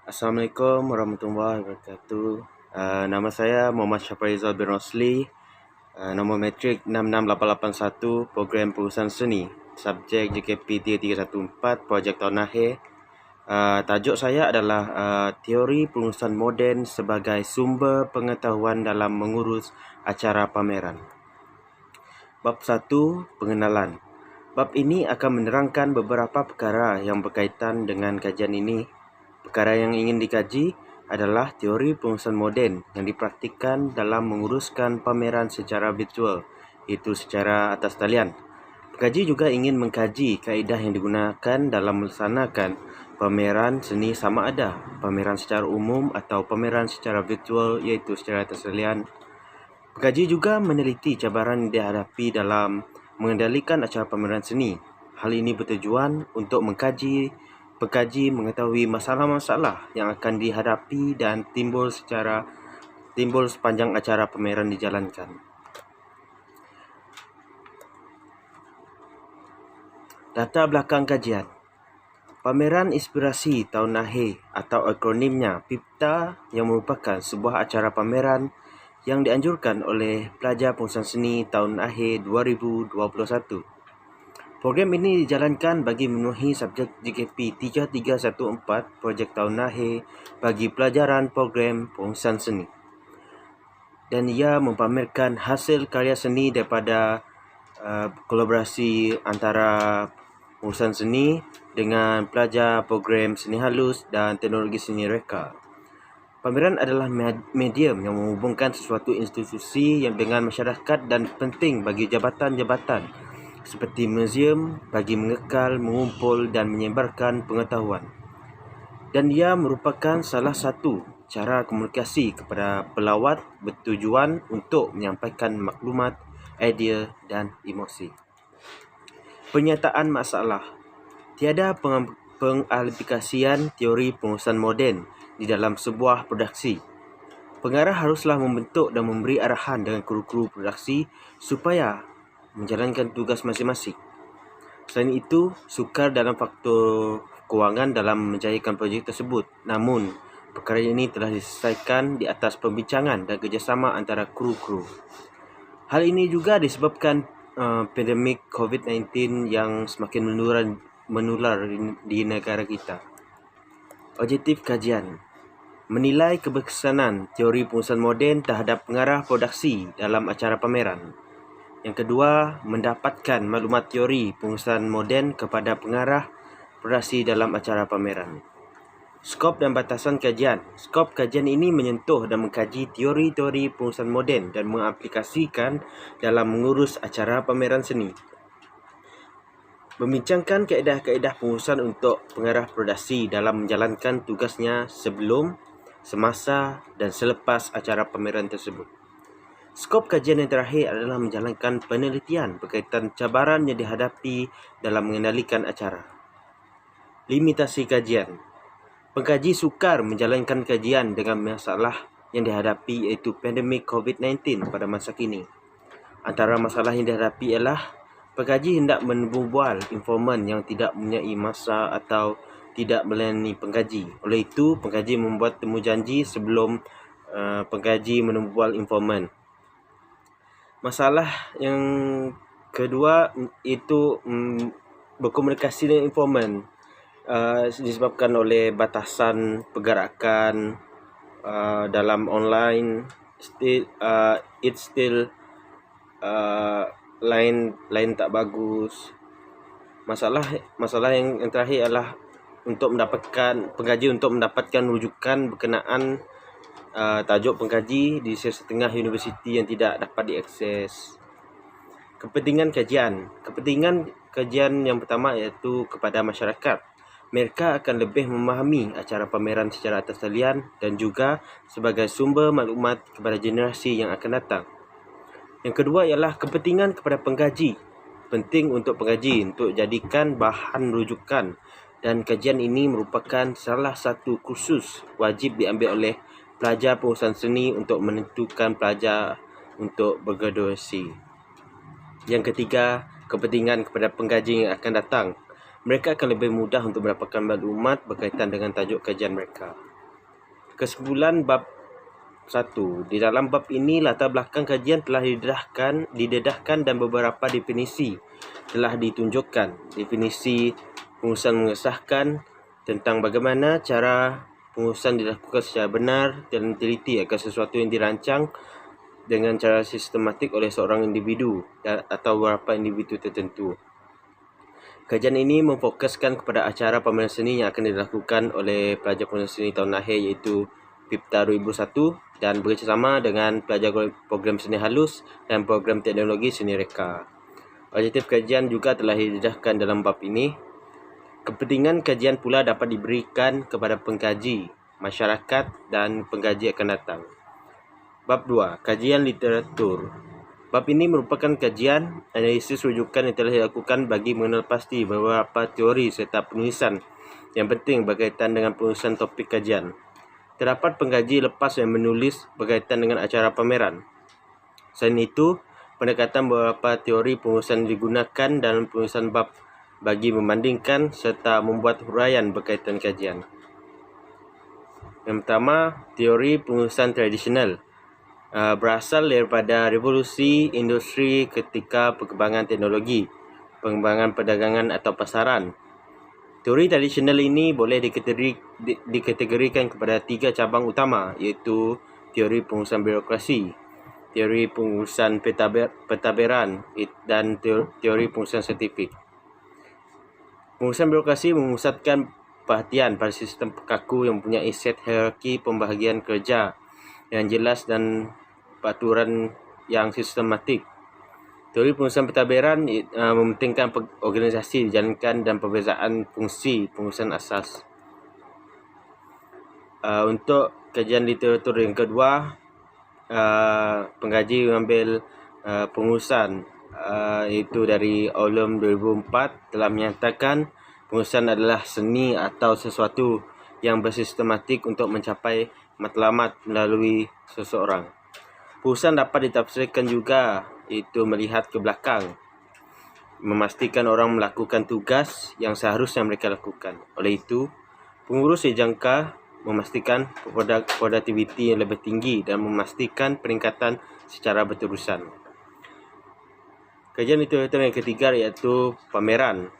Assalamualaikum warahmatullahi wabarakatuh. Nama saya Muhammad Syafarizal bin Rosli. Nombor matrik 66881, program pengurusan seni. Subjek JKP 3314, projek tahun akhir. Tajuk saya adalah teori pengurusan moden sebagai sumber pengetahuan dalam mengurus acara pameran. Bab 1, pengenalan. Bab ini akan menerangkan beberapa perkara yang berkaitan dengan kajian ini. Perkara yang ingin dikaji adalah teori pengurusan moden yang dipraktikkan dalam menguruskan pameran secara virtual, iaitu secara atas talian. Pengkaji juga ingin mengkaji kaedah yang digunakan dalam melaksanakan pameran seni sama ada pameran secara umum atau pameran secara virtual, iaitu secara atas talian. Pengkaji juga meneliti cabaran yang dihadapi dalam mengendalikan acara pameran seni. Hal ini bertujuan untuk pengkaji mengetahui masalah-masalah yang akan dihadapi dan timbul sepanjang acara pameran dijalankan. Latar belakang kajian. Pameran Inspirasi Tahun Akhir atau akronimnya PIPTA yang merupakan sebuah acara pameran yang dianjurkan oleh pelajar pengurusan seni tahun akhir 2021. Program ini dijalankan bagi memenuhi subjek JKP 3314, projek tahun akhir bagi pelajaran program pengurusan seni. Dan ia mempamerkan hasil karya seni daripada kolaborasi antara pengurusan seni dengan pelajar program seni halus dan teknologi seni reka. Pameran adalah medium yang menghubungkan sesuatu institusi yang dengan masyarakat dan penting bagi jabatan-jabatan seperti muzium bagi mengekal, mengumpul dan menyebarkan pengetahuan. Dan ia merupakan salah satu cara komunikasi kepada pelawat bertujuan untuk menyampaikan maklumat, idea dan emosi. Pernyataan masalah. Tiada pengaplikasian teori pengurusan moden di dalam sebuah produksi. Pengarah haruslah membentuk dan memberi arahan dengan kru-kru produksi supaya menjalankan tugas masing-masing. Selain itu, sukar dalam faktor kewangan dalam menjayakan projek tersebut. Namun, perkara ini telah diselesaikan di atas perbincangan dan kerjasama antara kru-kru. Hal ini juga disebabkan pandemik COVID-19 yang semakin menular di negara kita. Objektif kajian. Menilai keberkesanan teori pengurusan moden terhadap pengarah produksi dalam acara pameran. Yang kedua, mendapatkan maklumat teori pengurusan moden kepada pengarah produksi dalam acara pameran. Skop dan batasan kajian. Skop kajian ini menyentuh dan mengkaji teori-teori pengurusan moden dan mengaplikasikan dalam mengurus acara pameran seni. Membincangkan kaedah-kaedah pengurusan untuk pengarah produksi dalam menjalankan tugasnya sebelum, semasa dan selepas acara pameran tersebut. Skop kajian yang terakhir adalah menjalankan penelitian berkaitan cabaran yang dihadapi dalam mengendalikan acara. Limitasi kajian. Pengkaji sukar menjalankan kajian dengan masalah yang dihadapi iaitu pandemik COVID-19 pada masa kini. Antara masalah yang dihadapi ialah pengkaji hendak membual informan yang tidak mempunyai masa atau tidak melayani pengkaji. Oleh itu, pengkaji membuat temu janji sebelum pengkaji membual informan. Masalah yang kedua itu berkomunikasi dengan informan disebabkan oleh batasan pergerakan dalam online. Lain tak bagus. Masalah yang terakhir adalah pengkaji untuk mendapatkan rujukan berkenaan tajuk pengkaji di setengah universiti yang tidak dapat diakses. Kepentingan kajian yang pertama iaitu kepada masyarakat. Mereka akan lebih memahami acara pameran secara atas talian dan juga sebagai sumber maklumat kepada generasi yang akan datang. Yang kedua ialah kepentingan kepada pengkaji. Penting untuk pengkaji untuk jadikan bahan rujukan, dan kajian ini merupakan salah satu kursus wajib diambil oleh pelajar pengurusan seni untuk menentukan pelajar untuk bergraduasi. Yang ketiga, kepentingan kepada pengkaji yang akan datang. Mereka akan lebih mudah untuk mendapatkan maklumat berkaitan dengan tajuk kajian mereka. Kesimpulan bab 1. Di dalam bab ini, latar belakang kajian telah didedahkan dan beberapa definisi telah ditunjukkan. Definisi pengurusan mengesahkan tentang bagaimana cara pengurusan dilakukan secara benar dan teliti akan sesuatu yang dirancang dengan cara sistematik oleh seorang individu atau beberapa individu tertentu. Kajian ini memfokuskan kepada acara pameran seni yang akan dilakukan oleh pelajar pameran seni tahun akhir iaitu PIPTA 2001 dan bekerjasama dengan pelajar program seni halus dan program teknologi seni reka. Objektif kajian juga telah didedahkan dalam bab ini. Kepentingan kajian pula dapat diberikan kepada pengkaji, masyarakat dan pengkaji akan datang. Bab 2. Kajian literatur. Bab ini merupakan kajian analisis rujukan yang telah dilakukan bagi mengenal pasti beberapa teori serta penulisan yang penting berkaitan dengan penulisan topik kajian. Terdapat pengkaji lepas yang menulis berkaitan dengan acara pameran. Selain itu, pendekatan beberapa teori penulisan digunakan dalam penulisan bab bagi membandingkan serta membuat huraian berkaitan kajian. Yang pertama, teori penulisan tradisional. Berasal daripada revolusi industri ketika perkembangan teknologi, pengembangan perdagangan atau pasaran. Teori tradisional ini boleh dikategorikan kepada 3 cabang utama iaitu teori pengurusan birokrasi, teori pengurusan pentadbiran dan teori pengurusan saintifik. Pengurusan birokrasi memusatkan perhatian pada sistem kaku yang mempunyai set hierarki pembahagian kerja yang jelas dan peraturan yang sistematik. Teori pengurusan pentadbiran mementingkan organisasi dijalankan dan perbezaan fungsi pengurusan asas. Untuk kajian literatur yang kedua, pengkaji mengambil pengurusan iaitu dari Olam 2004 telah menyatakan pengurusan adalah seni atau sesuatu yang bersistematik untuk mencapai matlamat melalui seseorang. Pengurusan dapat ditafsirkan juga iaitu melihat ke belakang, memastikan orang melakukan tugas yang seharusnya mereka lakukan. Oleh itu, pengurus dijangka memastikan produktiviti yang lebih tinggi dan memastikan peningkatan secara berterusan. Kajian literatur yang ketiga iaitu pameran.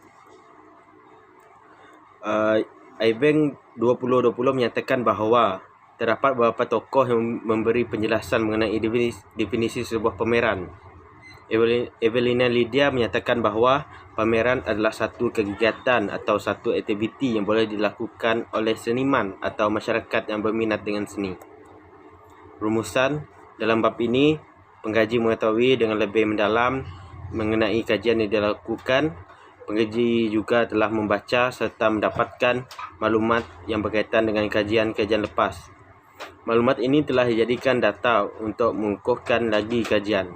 iBank 2020 menyatakan bahawa terdapat beberapa tokoh yang memberi penjelasan mengenai definisi sebuah pameran. Evelina Lydia menyatakan bahawa pameran adalah satu kegiatan atau satu aktiviti yang boleh dilakukan oleh seniman atau masyarakat yang berminat dengan seni. Rumusan dalam bab ini, pengkaji mengetahui dengan lebih mendalam mengenai kajian yang dilakukan. Pengkaji juga telah membaca serta mendapatkan maklumat yang berkaitan dengan kajian-kajian lepas. Maklumat ini telah dijadikan data untuk mengukuhkan lagi kajian.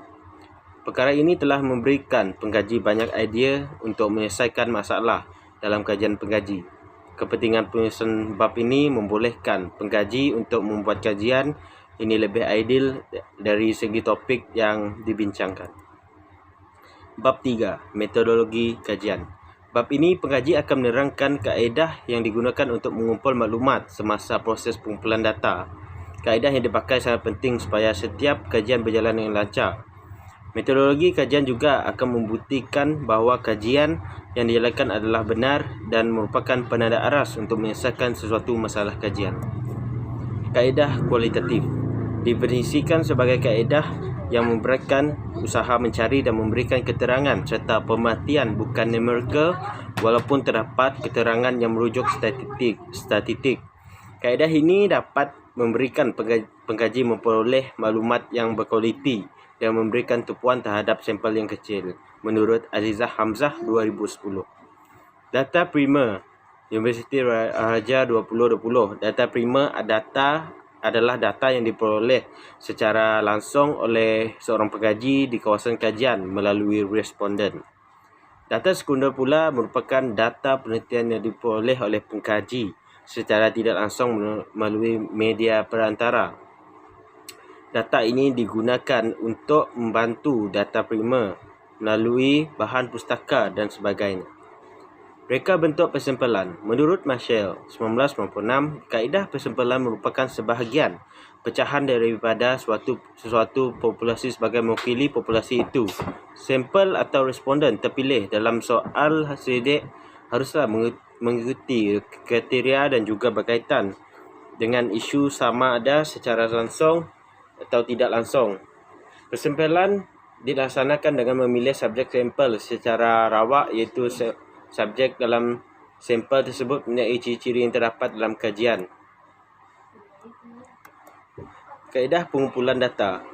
Perkara ini telah memberikan pengkaji banyak idea untuk menyelesaikan masalah dalam kajian pengkaji. Kepentingan penulisan bab ini membolehkan pengkaji untuk membuat kajian ini lebih ideal dari segi topik yang dibincangkan. Bab 3. Metodologi kajian. Bab ini pengkaji akan menerangkan kaedah yang digunakan untuk mengumpul maklumat semasa proses pengumpulan data. Kaedah yang dipakai sangat penting supaya setiap kajian berjalan dengan lancar. Metodologi kajian juga akan membuktikan bahawa kajian yang dijalankan adalah benar dan merupakan penanda aras untuk menyelesaikan sesuatu masalah kajian. Kaedah kualitatif didefinisikan sebagai kaedah yang memberikan usaha mencari dan memberikan keterangan serta pemerhatian bukan numerical walaupun terdapat keterangan yang merujuk statistik. Kaedah ini dapat memberikan pengkaji memperoleh maklumat yang berkualiti dan memberikan tumpuan terhadap sampel yang kecil, menurut Azizah Hamzah 2010. Data primer Universiti Raja 2020. Data primer adalah data yang diperoleh secara langsung oleh seorang pengkaji di kawasan kajian melalui responden. Data sekunder pula merupakan data penelitian yang diperoleh oleh pengkaji secara tidak langsung melalui media perantara. Data ini digunakan untuk membantu data primer melalui bahan pustaka dan sebagainya. Reka bentuk persempelan. Menurut Marshall 1996, kaedah persempelan merupakan sebahagian pecahan daripada sesuatu populasi sebagai mewakili populasi itu. Sampel atau responden terpilih dalam soal sidik haruslah mengikuti kriteria dan juga berkaitan dengan isu sama ada secara langsung atau tidak langsung. Persempelan dilaksanakan dengan memilih subjek sampel secara rawak, iaitu subjek dalam sampel tersebut mempunyai ciri-ciri yang terdapat dalam kajian. Kaedah pengumpulan data.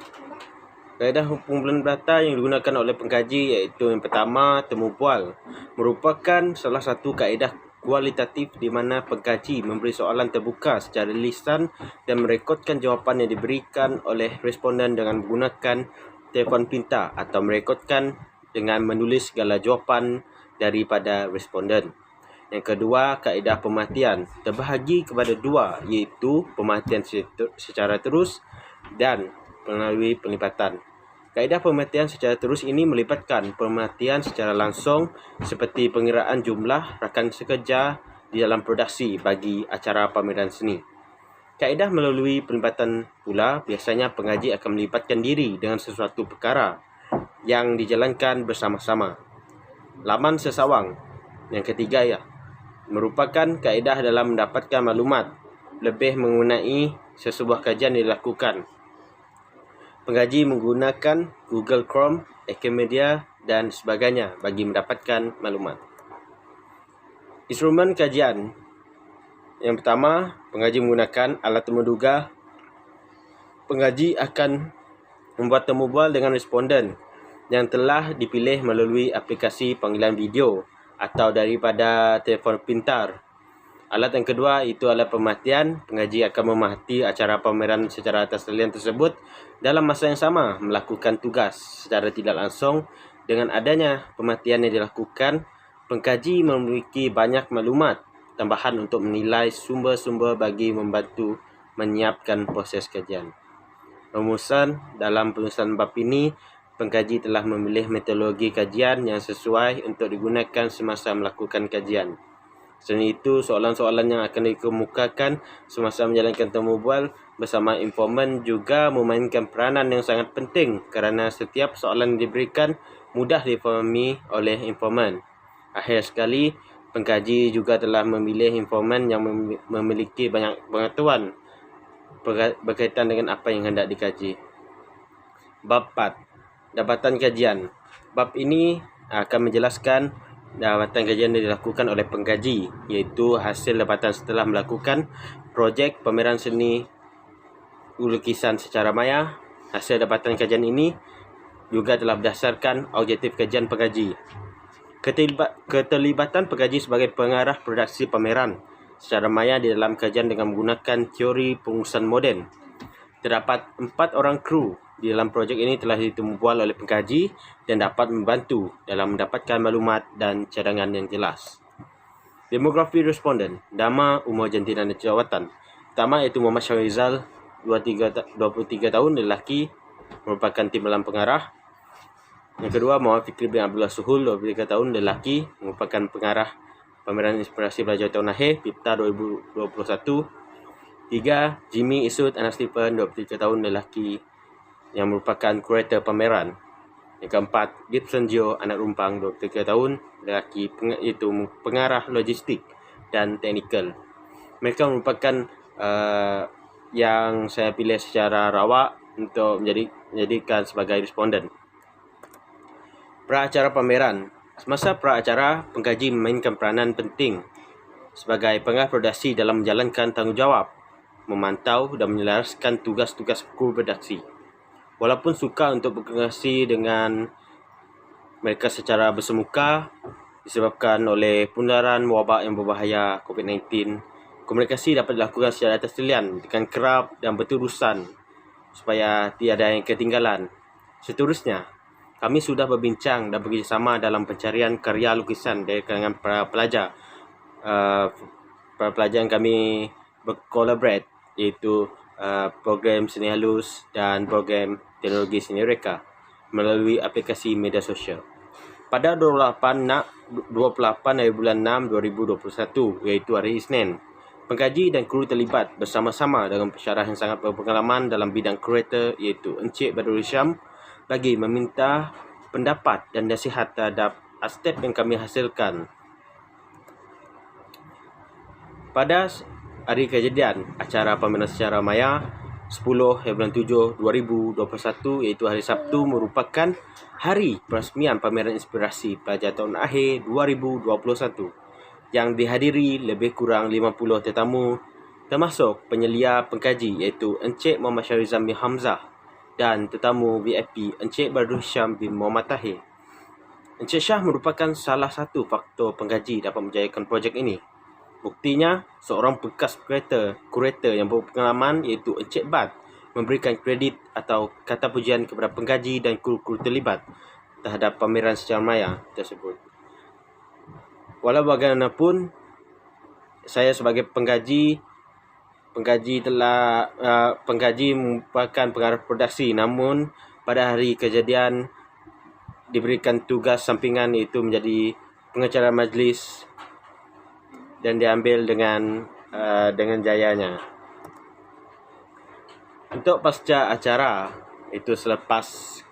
Kaedah pengumpulan data yang digunakan oleh pengkaji iaitu yang pertama, temu bual. Merupakan salah satu kaedah kualitatif di mana pengkaji memberi soalan terbuka secara lisan dan merekodkan jawapan yang diberikan oleh responden dengan menggunakan telefon pintar atau merekodkan dengan menulis segala jawapan daripada responden. Yang kedua, kaedah pemerhatian terbahagi kepada dua, iaitu pemerhatian secara terus dan melalui pelibatan. Kaedah pemerhatian secara terus ini melibatkan pemerhatian secara langsung seperti pengiraan jumlah rakan sekerja di dalam produksi bagi acara pameran seni. Kaedah melalui pelibatan pula biasanya pengaji akan melibatkan diri dengan sesuatu perkara yang dijalankan bersama-sama. Laman sesawang. Yang ketiga merupakan kaedah dalam mendapatkan maklumat lebih mengenai sesebuah kajian dilakukan. Pengaji menggunakan Google Chrome, Wikimedia dan sebagainya bagi mendapatkan maklumat. Instrumen kajian. Yang pertama, pengaji menggunakan alat temu duga. Pengaji akan membuat temu bual dengan responden yang telah dipilih melalui aplikasi panggilan video atau daripada telefon pintar. Alat yang kedua itu alat pemerhatian. Pengaji akan memerhati acara pameran secara atas talian tersebut dalam masa yang sama melakukan tugas secara tidak langsung. Dengan adanya pemerhatian yang dilakukan, pengkaji memiliki banyak maklumat tambahan untuk menilai sumber-sumber bagi membantu menyiapkan proses kajian. Rumusan dalam penulisan bab ini, pengkaji telah memilih metodologi kajian yang sesuai untuk digunakan semasa melakukan kajian. Selain itu, soalan-soalan yang akan dikemukakan semasa menjalankan temu bual bersama informan juga memainkan peranan yang sangat penting kerana setiap soalan yang diberikan mudah difahami oleh informan. Akhir sekali, pengkaji juga telah memilih informan yang memiliki banyak pengetahuan berkaitan dengan apa yang hendak dikaji. Bab 4. Dapatan kajian. Bab ini akan menjelaskan dapatan kajian yang dilakukan oleh pengkaji, iaitu hasil dapatan setelah melakukan projek pameran seni lukisan secara maya. Hasil dapatan kajian ini juga telah berdasarkan objektif kajian pengkaji. Keterlibatan pengkaji sebagai pengarah produksi pameran secara maya di dalam kajian dengan menggunakan teori pengurusan moden. Terdapat 4 orang kru di dalam projek ini telah ditemu bual oleh pengkaji dan dapat membantu dalam mendapatkan maklumat dan cadangan yang jelas. Demografi responden, nama, umur, jantina dan jawatan. Pertama iaitu Muhammad Syahrizal, 23 tahun, lelaki, merupakan timbalan pengarah. Yang kedua, Muhammad Fikri bin Abdullah Suhul, 23 tahun, lelaki, merupakan pengarah pameran inspirasi belajar tahun akhir PIPTA 2021. 3. Jimmy Isud anak Stephen, 23 tahun, lelaki, yang merupakan kurator pameran. Yang keempat, Gibson Joe anak Rumpang, 23 tahun, lelaki, itu pengarah logistik dan teknikal. Mereka merupakan yang saya pilih secara rawak untuk menjadikan sebagai responden. Praacara pameran. Semasa praacara, pengkaji memainkan peranan penting sebagai pengarah produksi dalam menjalankan tanggungjawab, memantau dan menyelaraskan tugas-tugas kru produksi. Walaupun sukar untuk berkomunikasi dengan mereka secara bersemuka disebabkan oleh pundaran wabak yang berbahaya COVID-19, komunikasi dapat dilakukan secara atas talian dengan kerap dan berurusan supaya tiada yang ketinggalan. Seterusnya, kami sudah berbincang dan bekerjasama dalam pencarian karya lukisan dari kalangan para pelajar. Para pelajar yang kami berkolaborate, iaitu program seni halus dan program teknologi seni reka melalui aplikasi media sosial. pada 28 hari bulan 6 2021, iaitu hari Isnin. Pengkaji dan kru terlibat bersama-sama dengan pensyarah yang sangat berpengalaman dalam bidang kurator, iaitu Encik Badrul Syam, bagi meminta pendapat dan nasihat terhadap astep yang kami hasilkan. Pada hari kejadian acara pameran secara maya 10 bulan 7 2021, iaitu hari Sabtu, merupakan hari peresmian pameran inspirasi pelajar tahun akhir 2021 yang dihadiri lebih kurang 50 tetamu, termasuk penyelia pengkaji iaitu Encik Muhammad Syarizam bin Hamzah dan tetamu VIP Encik Badrul Syam bin Muhammad Tahir. Encik Syah merupakan salah satu faktor pengkaji dapat menjayakan projek ini. Buktinya, seorang bekas kurator yang berpengalaman iaitu Encik Bad memberikan kredit atau kata pujian kepada pengkaji dan kru-kru terlibat terhadap pameran secara maya tersebut. Walau bagaimanapun, saya sebagai pengkaji merupakan pengarah produksi, namun pada hari kejadian diberikan tugas sampingan iaitu menjadi pengacara majlis dan diambil dengan jayanya. Untuk pasca acara, itu selepas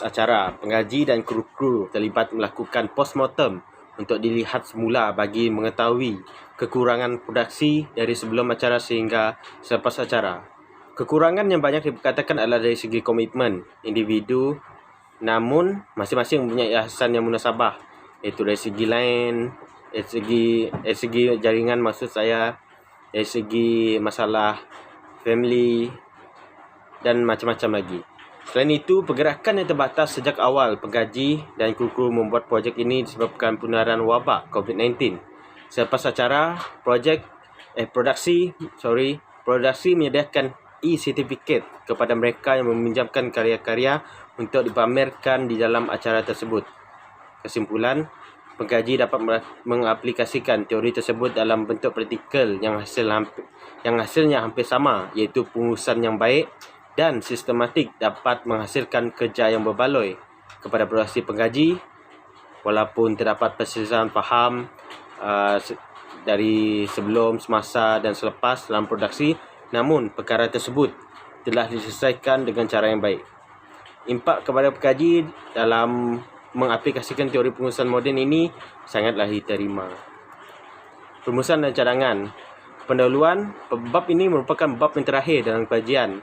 acara, pengkaji dan kru-kru terlibat melakukan postmortem untuk dilihat semula bagi mengetahui kekurangan produksi dari sebelum acara sehingga selepas acara. Kekurangan yang banyak dikatakan adalah dari segi komitmen individu, namun masing-masing mempunyai alasan yang munasabah, iaitu dari segi lain, dari segi jaringan, maksud saya dari segi masalah family dan macam-macam lagi. Selain itu, pergerakan yang terbatas sejak awal pengkaji dan kru-kru membuat projek ini disebabkan penularan wabak COVID-19. Selepas acara, produksi menyediakan e-certificate kepada mereka yang meminjamkan karya-karya untuk dipamerkan di dalam acara tersebut. Kesimpulan, pengkaji dapat mengaplikasikan teori tersebut dalam bentuk praktikal yang hasilnya hampir sama, iaitu pengurusan yang baik dan sistematik dapat menghasilkan kerja yang berbaloi. Kepada produksi pengkaji, walaupun terdapat perselisihan faham dari sebelum, semasa dan selepas dalam produksi, namun perkara tersebut telah diselesaikan dengan cara yang baik. Impak kepada pengkaji dalam mengaplikasikan teori pengurusan moden ini sangatlah diterima. Rumusan dan cadangan. Pendahuluan, bab ini merupakan bab yang terakhir dalam kajian.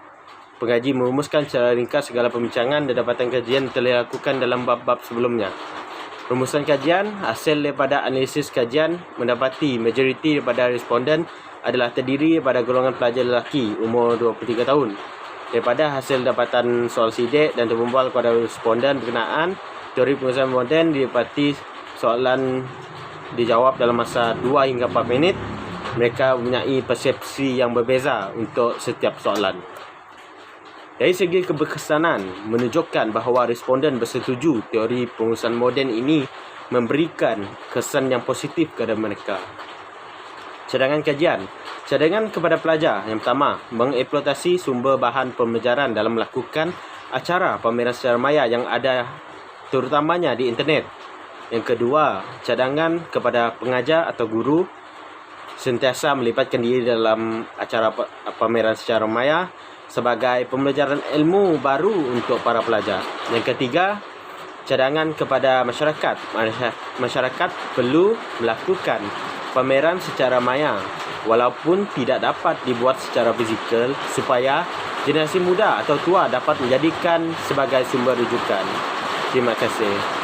Pengkaji merumuskan secara ringkas segala pembincangan dan dapatan kajian telah dilakukan dalam bab-bab sebelumnya. Rumusan kajian, hasil daripada analisis kajian mendapati majoriti daripada responden adalah terdiri daripada golongan pelajar lelaki umur 23 tahun. Daripada hasil dapatan soal sidik dan terbumbal kepada responden berkenaan teori pengurusan moden, didapati soalan dijawab dalam masa 2 hingga 4 minit. Mereka mempunyai persepsi yang berbeza untuk setiap soalan. Dari segi keberkesanan, menunjukkan bahawa responden bersetuju teori pengurusan moden ini memberikan kesan yang positif kepada mereka. Cadangan kajian. Cadangan kepada pelajar. Yang pertama, mengeksploitasi sumber bahan pembelajaran dalam melakukan acara pameran secara maya yang ada terutamanya di internet. Yang kedua, cadangan kepada pengajar atau guru sentiasa melibatkan diri dalam acara pameran secara maya sebagai pembelajaran ilmu baru untuk para pelajar. Yang ketiga, cadangan kepada masyarakat. Masyarakat perlu melakukan pameran secara maya walaupun tidak dapat dibuat secara fizikal supaya generasi muda atau tua dapat menjadikan sebagai sumber rujukan. Terima kasih.